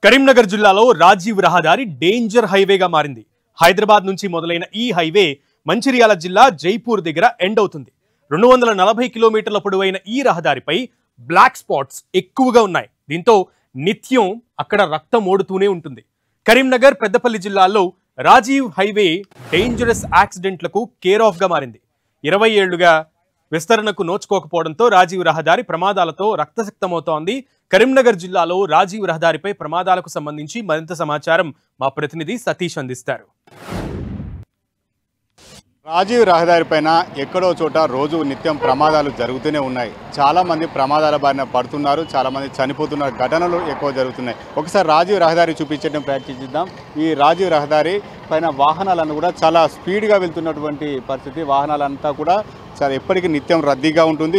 కరీంనగర్ జిల్లాలో రాజీవ్ రహదారి డేంజర్ హైవేగా మారింది. హైదరాబాద్ నుంచి మొదలైన ఈ హైవే మంచిర్యాల జిల్లా జైపూర్ దగ్గర ఎండ్ అవుతుంది. 240 కిలోమీటర్ల పొడవైన ఈ రహదారిపై బ్లాక్ స్పాట్స్ ఎక్కువగా ఉన్నాయి. దీంతో నిత్యం అక్కడ రక్తం ఓడుతూనే ఉంటుంది. కరీంనగర్, పెద్దపల్లి జిల్లాల్లో రాజీవ్ హైవే డేంజరస్ యాక్సిడెంట్లకు కేర్ ఆఫ్ గా మారింది. 20 ఏళ్లుగా విస్తరణకు నోచుకోకపోవడంతో రాజీవ్ రహదారి ప్రమాదాలతో రక్తసిక్తమవుతోంది. కరీంనగర్ జిల్లాలో రాజీవ్ రహదారిపై ప్రమాదాలకు సంబంధించి మరింత సమాచారం మా ప్రతినిధి సతీష్ అందిస్తారు. రాజీవ్ రహదారి పైన ఎక్కడో చోట రోజు నిత్యం ప్రమాదాలు జరుగుతూనే ఉన్నాయి. చాలామంది ప్రమాదాల బారిన పడుతున్నారు, చాలామంది చనిపోతున్న ఘటనలు ఎక్కువ జరుగుతున్నాయి. ఒకసారి రాజీవ్ రహదారి చూపించడం ప్రయత్నిద్దాం. ఈ రాజీవ్ రహదారి పైన వాహనాలను కూడా చాలా స్పీడ్గా వెళ్తున్నటువంటి పరిస్థితి. వాహనాలంతా కూడా చాలా ఎప్పటికీ నిత్యం రద్దీగా ఉంటుంది.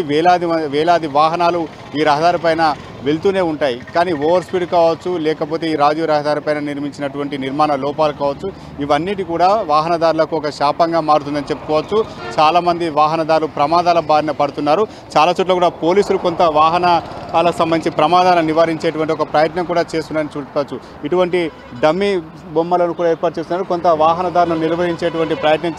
వేలాది వాహనాలు ఈ రహదారి పైన వెళ్తూనే ఉంటాయి. కానీ ఓవర్ స్పీడ్ కావచ్చు, లేకపోతే ఈ రాజీవ్ రహదారి పైన నిర్మించినటువంటి నిర్మాణ లోపాలు కావచ్చు, ఇవన్నిటి కూడా వాహనదారులకు ఒక శాపంగా మారుతుందని చెప్పుకోవచ్చు. చాలామంది వాహనదారులు ప్రమాదాల బారిన పడుతున్నారు. చాలా చోట్ల కూడా పోలీసులు కొంత వాహనాలకు సంబంధించి ప్రమాదాలను నివారించేటువంటి ఒక ప్రయత్నం కూడా చేస్తున్నారని చూడవచ్చు. ఇటువంటి డమ్మీ బొమ్మలను కూడా ఏర్పాటు చేస్తున్నారు. కొంత వాహనదారులను నిర్వహించేటువంటి ప్రయత్నం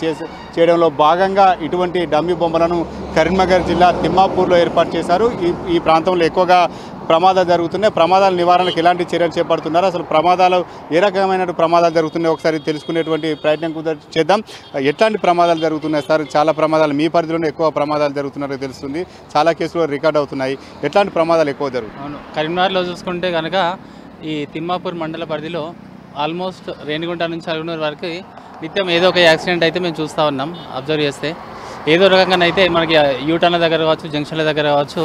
చేయడంలో భాగంగా ఇటువంటి డమ్మీ బొమ్మలను కరీంనగర్ జిల్లా తిమ్మాపూర్లో ఏర్పాటు చేశారు. ఈ ప్రాంతంలో ఎక్కువగా ప్రమాదాలు జరుగుతున్నాయి. ప్రమాదాల నివారణకు ఎలాంటి చర్యలు చేపడుతున్నారు, అసలు ప్రమాదాలు ఏ రకమైన ప్రమాదాలు జరుగుతున్నాయి ఒకసారి తెలుసుకునేటువంటి ప్రయత్నం చేద్దాం. ఎట్లాంటి ప్రమాదాలు జరుగుతున్నాయి సార్? చాలా ప్రమాదాలు మీ పరిధిలోనే ఎక్కువ ప్రమాదాలు జరుగుతున్నారో తెలుస్తుంది. చాలా కేసులు రికార్డ్ అవుతున్నాయి. ఎట్లాంటి ప్రమాదాలు ఎక్కువ జరుగుతాయి? అవును, కరీంనగర్లో చూసుకుంటే కనుక ఈ తిమ్మాపూర్ మండల పరిధిలో ఆల్మోస్ట్ రేణిగుంట నుంచి అలుగునూరు వరకు నిత్యం ఏదో ఒక యాక్సిడెంట్ అయితే మేము చూస్తూ ఉన్నాం. అబ్జర్వ్ చేస్తే ఏదో రకంగానైతే మనకి యూటర్న్ల దగ్గర కావచ్చు, జంక్షన్ల దగ్గర కావచ్చు,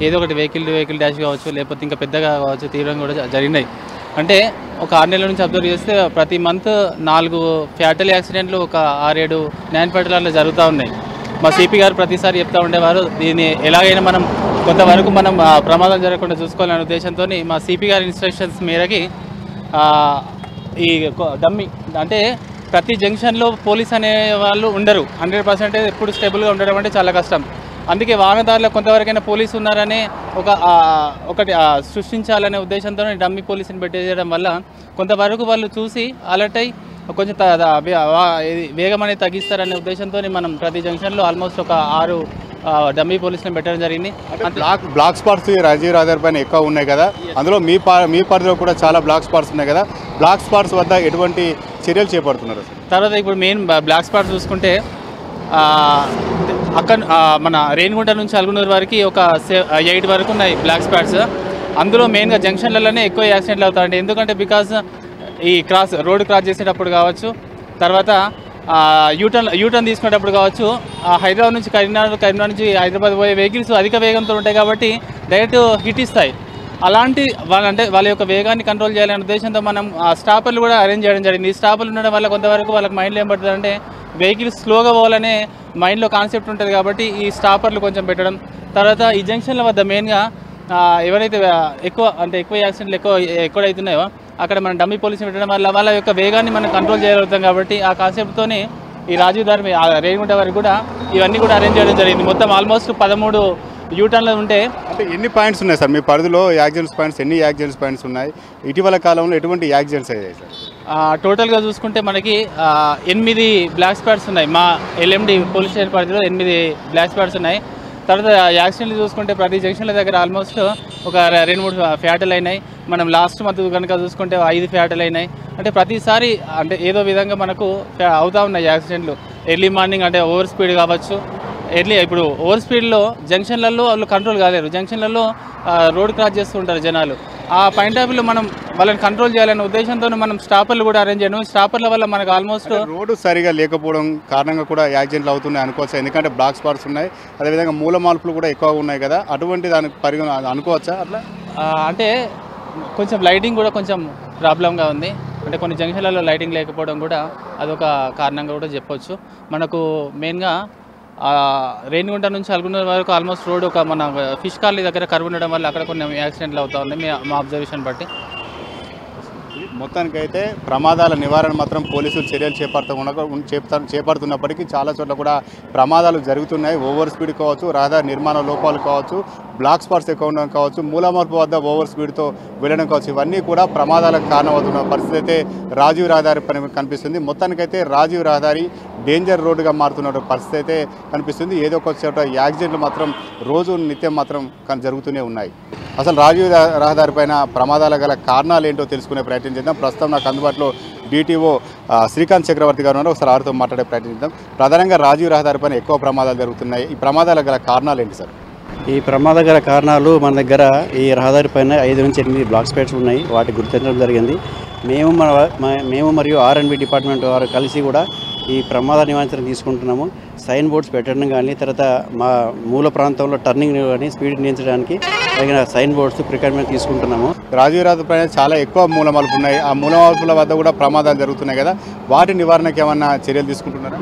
ఏదో ఒకటి వెహికల్ డాష్ కావచ్చు, లేకపోతే ఇంకా పెద్దగా కావచ్చు, తీవ్రంగా కూడా జరిగినాయి. అంటే ఒక 6 నెలల నుంచి అబ్జర్వ్ చేస్తే ప్రతి మంత్ 4 ఫ్యాటల్ యాక్సిడెంట్లు, ఒక 6-7 న్యాన్ ఫ్యాటల్లో జరుగుతూ ఉన్నాయి. మా సిపి గారు ప్రతిసారి చెప్తూ ఉండేవారు, దీన్ని ఎలాగైనా మనం కొంతవరకు మనం ప్రమాదం జరగకుండా చూసుకోవాలనే ఉద్దేశంతో మా సిపి గారి ఇన్స్ట్రక్షన్స్ మేరకి ఈ డమ్మీ అంటే ప్రతి జంక్షన్లో పోలీస్ అనే వాళ్ళు ఉండరు. 100% ఎప్పుడు స్టేబుల్గా ఉండడం అంటే చాలా కష్టం. అందుకే వాహనదారులు కొంతవరకైనా పోలీసు ఉన్నారనే ఒకటి సృష్టించాలనే ఉద్దేశంతో డమ్మీ పోలీసుని పెట్టేయడం వల్ల కొంతవరకు వాళ్ళు చూసి అలర్ట్ అయ్యి కొంచెం వేగం అనేది తగ్గిస్తారనే ఉద్దేశంతో మనం ప్రతి జంక్షన్లో ఆల్మోస్ట్ ఒక 6 డమ్మీ పోలీసులను పెట్టడం జరిగింది. బ్లాక్ స్పాట్స్ రాజీవ్ రహదారి పైన ఎక్కువ ఉన్నాయి కదా, అందులో మీ పరిధిలో కూడా చాలా బ్లాక్ స్పాట్స్ ఉన్నాయి కదా. బ్లాక్ స్పాట్స్ వద్ద ఎటువంటి చర్యలు చేపడుతున్నారు? తర్వాత ఇప్పుడు మెయిన్ బ్లాక్ స్పాట్స్ చూసుకుంటే అక్కడ మన రేణిగుంట నుంచి అలుగునూరు వరకు ఒక 8 వరకు ఉన్నాయి బ్లాక్ స్పాట్స్. అందులో మెయిన్గా జంక్షన్లలోనే ఎక్కువ యాక్సిడెంట్లు అవుతాయండి. ఎందుకంటే బికాస్ ఈ రోడ్డు క్రాస్ చేసేటప్పుడు కావచ్చు, తర్వాత యూటర్న్ తీసుకునేటప్పుడు కావచ్చు, హైదరాబాద్ నుంచి కరీంనగర్ నుంచి హైదరాబాద్ పోయే వెహికల్స్ అధిక వేగంతో ఉంటాయి కాబట్టి డైరెక్ట్ హిట్ ఇస్తాయి. అలాంటి వాళ్ళ యొక్క వేగాన్ని కంట్రోల్ చేయాలనే ఉద్దేశంతో మనం స్టాపర్లు కూడా అరేంజ్ చేయడం జరిగింది. ఈ స్టాపర్లు ఉండడం వల్ల కొంతవరకు వాళ్ళకి మైండ్లో ఏం పడుతుంది అంటే వెహికల్స్ స్లోగా పోవాలనే మైండ్లో కాన్సెప్ట్ ఉంటుంది కాబట్టి ఈ స్టాపర్లు కొంచెం పెట్టడం. తర్వాత ఈ జంక్షన్ల వద్ద మెయిన్గా ఎవరైతే ఎక్కువ యాక్సిడెంట్లు ఎక్కువైతున్నాయో అక్కడ మనం డమ్మీ పోలీసులు పెట్టడం వల్ల వాళ్ళ యొక్క వేగాన్ని మనం కంట్రోల్ చేయగలుగుతాం. కాబట్టి ఆ కాన్సెప్ట్తోనే ఈ రాజీవ్ దారి రేణిగుంట వరకు కూడా ఇవన్నీ కూడా అరేంజ్ చేయడం జరిగింది. మొత్తం ఆల్మోస్ట్ 13 యూటర్న్లు ఉంటే. అంటే ఎన్ని పాయింట్స్ ఉన్నాయి సార్ మీ పరిధిలో? యాక్సిడెంట్స్ పాయింట్స్ ఎన్ని యాక్సిడెంట్స్ పాయింట్స్ ఉన్నాయి? ఇటీవల కాలంలో ఎటువంటి యాక్సిడెంట్స్ అయ్యాయి సార్? టోటల్గా చూసుకుంటే మనకి 8 బ్లాక్ స్పాట్స్ ఉన్నాయి. మా ఎల్ఎండి పోలీస్ స్టేషన్ పరిధిలో 8 బ్లాక్ స్పాట్స్ ఉన్నాయి. తర్వాత యాక్సిడెంట్లు చూసుకుంటే ప్రతి జంక్షన్ల దగ్గర ఆల్మోస్ట్ ఒక 2-3 ఫ్యాటల్ అయినాయి. మనం లాస్ట్ మంత్ కనుక చూసుకుంటే 5 ఫ్యాటల్ అయినాయి. అంటే ప్రతిసారి అంటే ఏదో విధంగా మనకు అవుతూ ఉన్నాయి యాక్సిడెంట్లు. ఎర్లీ మార్నింగ్ అంటే ఓవర్ స్పీడ్ కావచ్చు. ఇప్పుడు ఓవర్ స్పీడ్లో జంక్షన్లలో వాళ్ళు కంట్రోల్ కాలేరు. జంక్షన్లలో రోడ్ క్రాస్ చేస్తూ ఉంటారు జనాలు. ఆ పాయింట్ ఆఫ్ వ్యూలో మనం వాళ్ళని కంట్రోల్ చేయాలనే ఉద్దేశంతో మనం స్టాపర్లు కూడా అరేంజ్ చేయడం. స్టాపర్ల వల్ల మనకు ఆల్మోస్ట్ రోడ్డు సరిగా లేకపోవడం కారణంగా కూడా యాక్సిడెంట్లు అవుతున్నాయి అనుకోవచ్చు. ఎందుకంటే బ్లాక్ స్పాట్స్ ఉన్నాయి, అదేవిధంగా మూల మార్పులు కూడా ఎక్కువగా ఉన్నాయి కదా, అటువంటి దానికి అనుకోవచ్చా అట్లా? అంటే కొంచెం లైటింగ్ కూడా కొంచెం ప్రాబ్లంగా ఉంది. అంటే కొన్ని జంక్షన్లలో లైటింగ్ లేకపోవడం కూడా అదొక కారణంగా కూడా చెప్పవచ్చు. మనకు మెయిన్గా రేణిగుంట నుంచి అలుగునూరు వరకు ఆల్మోస్ట్ రోడ్ ఒక మన ఫిష్ కాలనీ దగ్గర కరువు ఉండడం వల్ల అక్కడ కొన్ని యాక్సిడెంట్లు అవుతూ ఉన్నాయి మా అబ్జర్వేషన్ బట్టి. మొత్తానికైతే ప్రమాదాల నివారణ మాత్రం పోలీసులు చర్యలు చేపడుతున్నప్పటికీ చాలా చోట్ల కూడా ప్రమాదాలు జరుగుతున్నాయి. ఓవర్ స్పీడ్ కావచ్చు, రహదారి నిర్మాణ లోపాలు కావచ్చు, బ్లాక్ స్పాట్స్ ఎక్కువ ఉండడం కావచ్చు, మూలమర్పు వద్ద ఓవర్ స్పీడ్తో వెళ్ళడం కావచ్చు, ఇవన్నీ కూడా ప్రమాదాలకు కారణమవుతున్న పరిస్థితి అయితే రాజీవ్ రహదారి పని కనిపిస్తుంది. మొత్తానికైతే రాజీవ్ రహదారి డేంజర్ రోడ్డుగా మారుతున్న పరిస్థితి అయితే కనిపిస్తుంది. ఏదో ఒక చోట యాక్సిడెంట్లు మాత్రం రోజు నిత్యం మాత్రం జరుగుతూనే ఉన్నాయి. అసలు రాజీవ్ రహదారి పైన ప్రమాదాల గల కారణాలు ఏంటో తెలుసుకునే ప్రయత్నం చేద్దాం. ప్రస్తుతం నాకు అందుబాటులో DTO శ్రీకాంత్ చక్రవర్తి గారు ఉన్నారు. ఒకసారి వారితో మాట్లాడే ప్రయత్నం చేద్దాం. ప్రధానంగా రాజీవ్ రహదారి పైన ఎక్కువ ప్రమాదాలు జరుగుతున్నాయి. ఈ ప్రమాదాల గల కారణాలు ఏంటి సార్? ఈ ప్రమాదకర కారణాలు మన దగ్గర ఈ రహదారి పైన 5 నుంచి 8 బ్లాక్ స్పాట్స్ ఉన్నాయి. వాటి గుర్తించడం జరిగింది. మేము మరియు R&B డిపార్ట్మెంట్ వారు కలిసి కూడా ఈ ప్రమాద నివారణ తీసుకుంటున్నాము. సైన్ బోర్డ్స్ పెట్టడం కానీ, తర్వాత మా మూల ప్రాంతంలో టర్నింగ్ కానీ స్పీడ్ నియంత్రించడానికి తగిన సైన్ బోర్డ్స్ ప్రికాషన్ తీసుకుంటున్నాము. రాజీవ్ రహదారి పైన చాలా ఎక్కువ మూలమలుపులు ఉన్నాయి. ఆ మూలమలుపుల వద్ద కూడా ప్రమాదాలు జరుగుతున్నాయి కదా, వాటి నివారణకు ఏమన్నా చర్యలు తీసుకుంటున్నారా?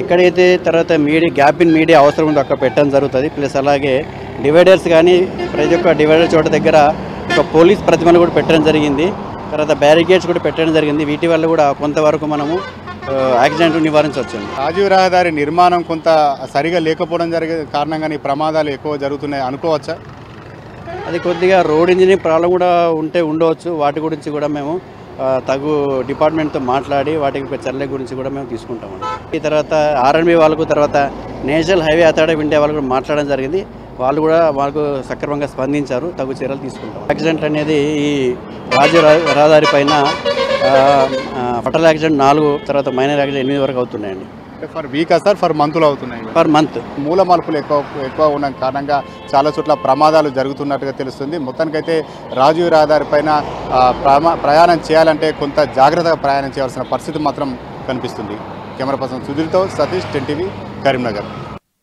ఎక్కడైతే తర్వాత గ్యాప్ ఇన్ మీడియా అవసరం ఉందో అక్కడ పెట్టడం జరుగుతుంది. ప్లస్ అలాగే డివైడర్స్ కానీ ప్రతి ఒక్క డివైడర్ చోట దగ్గర ఒక పోలీస్ ప్రతిమను కూడా పెట్టడం జరిగింది. తర్వాత బ్యారికేడ్స్ కూడా పెట్టడం జరిగింది. వీటి వల్ల కూడా కొంతవరకు మనము యాక్సిడెంట్ నివారించవచ్చు. రాజీవ్ రహదారి నిర్మాణం కొంత సరిగా లేకపోవడం జరిగే కారణంగానే ప్రమాదాలు ఎక్కువ జరుగుతున్నాయి అనుకోవచ్చా? అది కొద్దిగా రోడ్ ఇంజనీరింగ్ ప్రాబ్లం కూడా ఉండవచ్చు. వాటి గురించి కూడా మేము తగు డిపార్ట్మెంట్తో మాట్లాడి వాటికి చర్యల గురించి కూడా మేము తీసుకుంటాము. ఈ తర్వాత R&B వాళ్ళకు, తర్వాత national highway authority of India వాళ్ళు కూడా మాట్లాడడం జరిగింది. వాళ్ళు కూడా వాళ్ళకు సక్రమంగా స్పందించారు. తగు చర్యలు తీసుకుంటాం. యాక్సిడెంట్ అనేది ఈ రాజీవ్ రహదారి పైన ఫటల్ యాక్సిడెంట్ 4, తర్వాత మైనర్ యాక్సిడెంట్ 8 వరకు అవుతున్నాయండి. ఫర్ వీకా సార్, ఫర్ మంత్లో అవుతున్నాయి? Per month. మూల మలుపులు ఎక్కువ ఉన్న కారణంగా చాలా చోట్ల ప్రమాదాలు జరుగుతున్నట్టుగా తెలుస్తుంది. మొత్తానికైతే రాజీవ్ రహదారి పైన ప్రయాణం చేయాలంటే కొంత జాగ్రత్తగా ప్రయాణం చేయాల్సిన పరిస్థితి మాత్రం కనిపిస్తుంది. కెమెరా పర్సన్ సుధీర్తో సతీష్, 10 TV, కరీంనగర్.